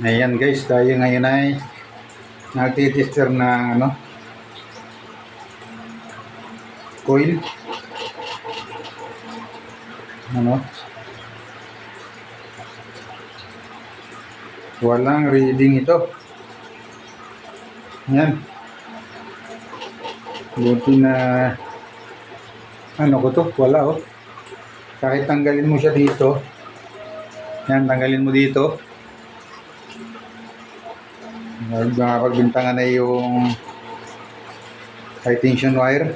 Ayan guys, tayo ngayon ay nagtitester ng coil. Walang reading ito. Ayan. Buti na wala Kahit tanggalin mo siya dito. Yan, tanggalin mo dito. Pagbintangan na yung high tension wire.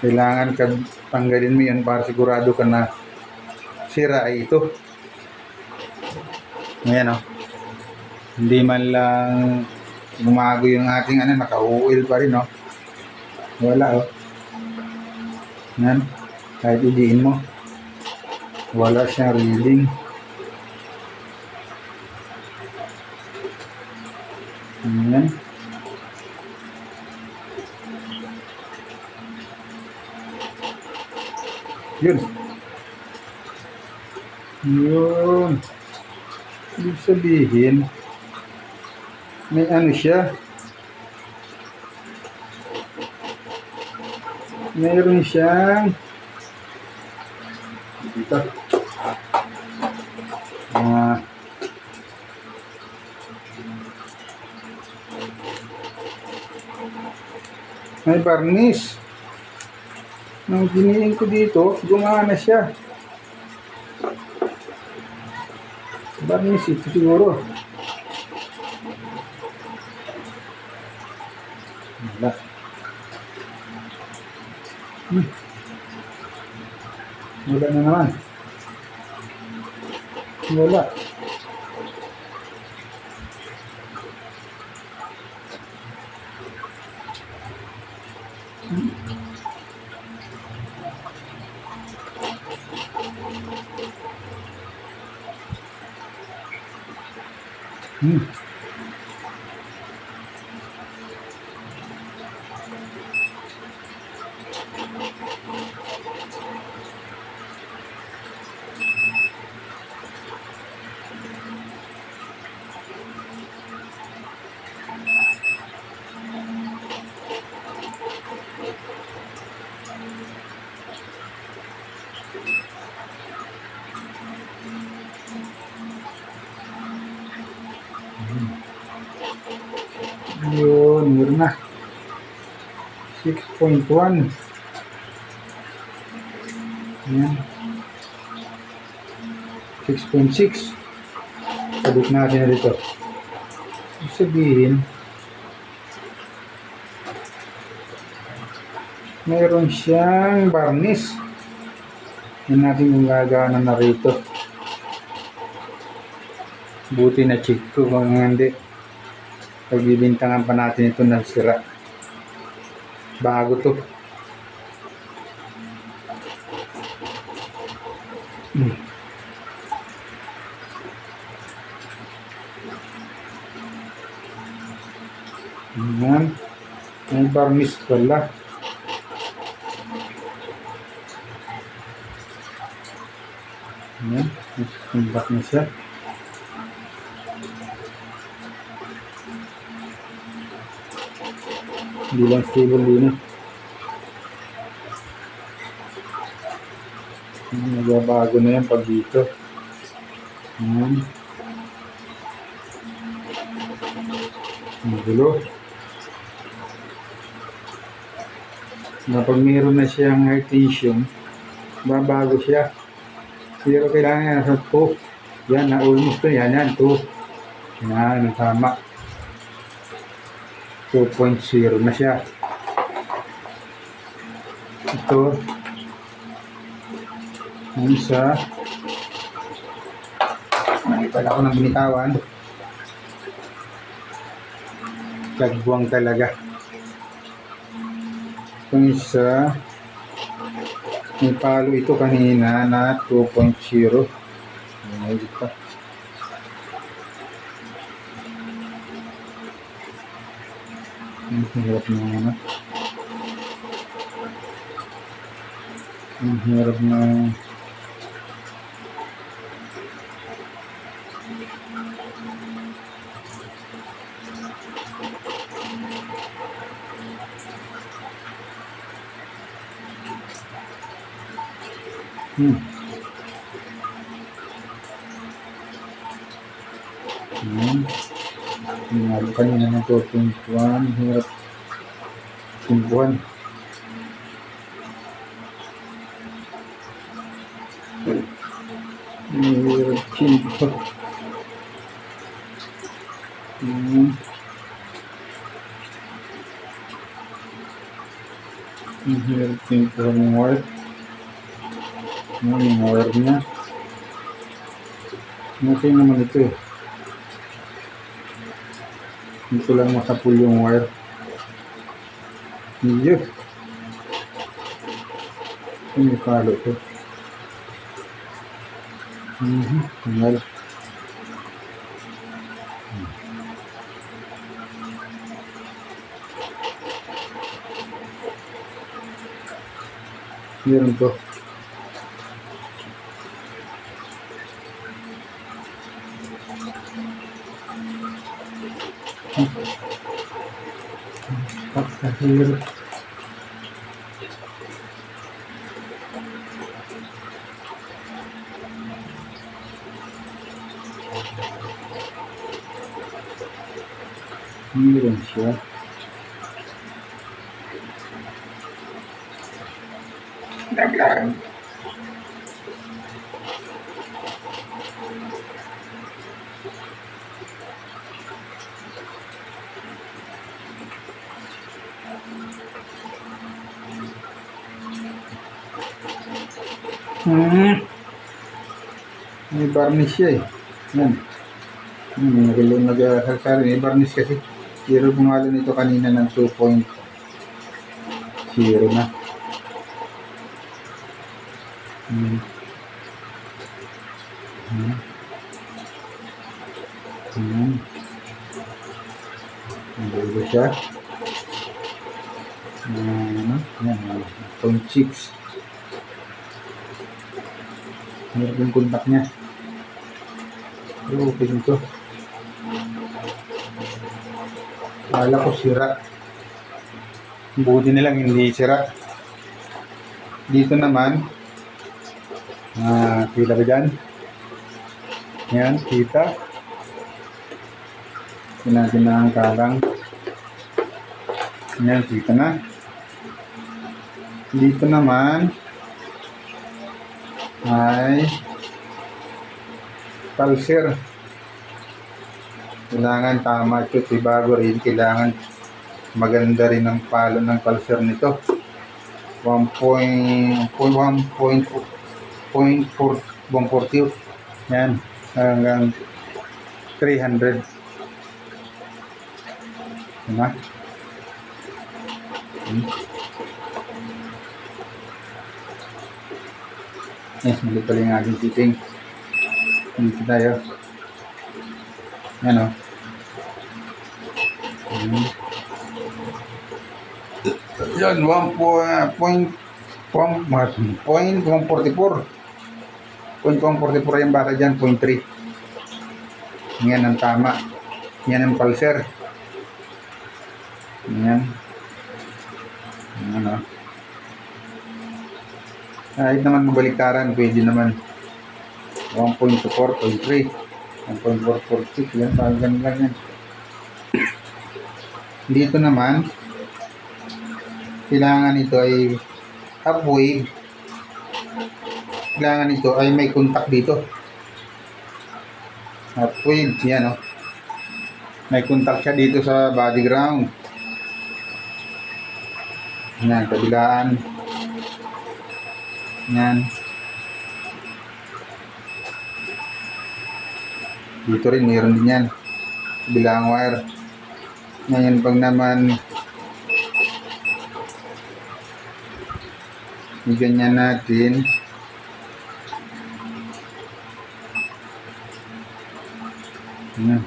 Kailangan tanggalin mo yan para sigurado ka na sira ay ito. Ayan hindi man lang bumago yung ating naka-oil pa rin wala Ayan, kahit idiin mo wala siyang reading. Ayan. Yun. Ibig sabihin, may siya. Meron siyang dito. May varnish. Nang giniin ko dito, gumana siya. Varnish ito siguro. Wala. Wala na naman. Wala. Yun, meron na 6.1. Ayan 6.6. sabit natin na dito. Ibig sabihin mayroon siyang varnish. Yan natin yung gagana na rito. Buti na check ko kung hindi pagbibintangan pa natin ito na sira. Bago to. Ayan. May varnish pala. Ayan. Nagsimbak na siya. Hindi lang stable din nagbabago na yan pag dito. Ayan. Ang gulo. Pag mayroon na siyang high tension, babago siya. Pero kailangan yan sa 2. Yan, na almost to. Yan, 2. Yan, tama. 2.0 na siya. Ito yung isa. Pala ako ng binitawan. Kagbuwang talaga. Itong isa, may palo ito kanina na 2.0. May pa. Hirap na Ang hirap na. Ayan. Hinalo kanina ng 2.1. Hirap tumbuhan. Hirap tumbuhan. Hirap tumbuhan ng wire. Yung wire niya. Okay naman ito eh. Dito lang masapul yung wire. Iyo. Yung kalo ito. Well. Meron to. Pakahirap. Meron siya. Naglaan. May varnish siya eh. Yan. Nag-alsari. May varnish kasi. Zero bumalo nito kanina ng 2.0 na. Bago siya. Yan. 0.6. Meron yung contact niya. Okay dito. Akala ko sira. Buti nilang hindi sira. Dito naman, kita ba dyan? Yan, kita. Natin na ang kalang. Yan, kita na. Dito naman, ay pulser. Kailangan tama ito, bago rin. Kailangan maganda rin ang palo ng pulser nito. 1.40. Yan, hanggang 300. Diba? Yes, mali pala yung aking fitting. Dito tayo. Yan o. Yan, 1.144. 0.144 yung bata dyan, 0.3. Yan ang tama. Yan ang pulser. Yan. Yan o. Kahit naman mabaliktaran, pwede naman. 1.4, 0.3, 1.446, yan, parang lang yan. Dito naman, kailangan ito ay half wave. Kailangan ito ay may contact dito. Half wave, yan o. May contact siya dito sa body ground. Yan, kabilaan. Yan. Dito rin, mayroon din yan. Kabilang wire. Ngayon, pag naman ganyan natin, yan.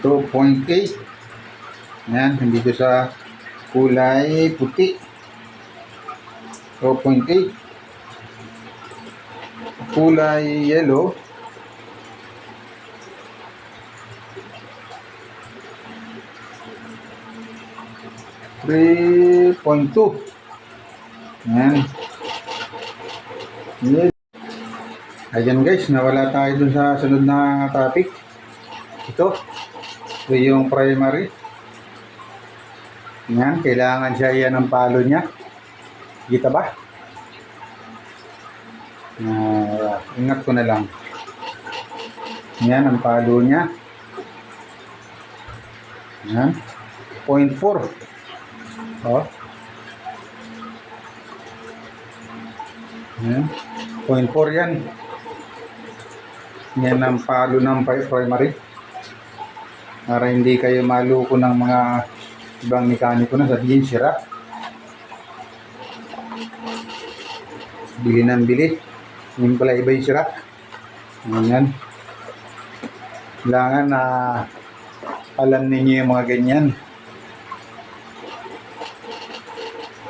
2.8. Yan, dito sa kulay puti 0.8, kulay yellow 3.2. Yan. Yes. Ayan guys, nawala tayo dun sa sunod na topic. Ito yung primary. Yan, kailangan siya yan ang palo niya. Kita ba? Ingat ko na lang. Yan ang palo niya. Yan. 0.4. Oh. Yan. 0.4 yan. Yan ang palo ng primary. Para hindi kayo maluko ng mga ibang mekaniko na sabihin sira. Bili ng bili. Yung pala iba yung sira. Yan. Kailangan na alam ninyo yung mga ganyan.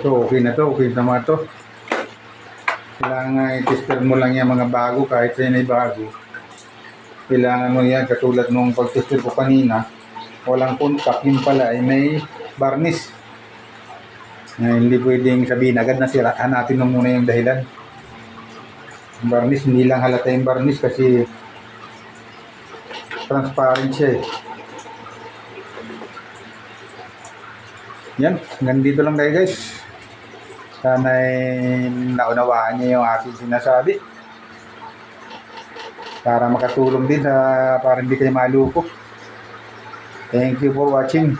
So, okay na to. Okay na mga to. Kailangan i-tester mo lang yung mga bago kahit sa'yo na bago. Kailangan mo yan. Katulad nung pag-tester ko kanina, walang contact. Yung pala ay may varnish. Hindi pwedeng sabihin agad na siraan natin muna yung dahilan. Yung varnish, hindi lang halata yung varnish kasi transparent siya eh. Yan, hanggang dito lang tayo guys. Sana'y naunawaan niyo yung aking sinasabi. Para makatulong din para hindi kayo maluko. Thank you for watching.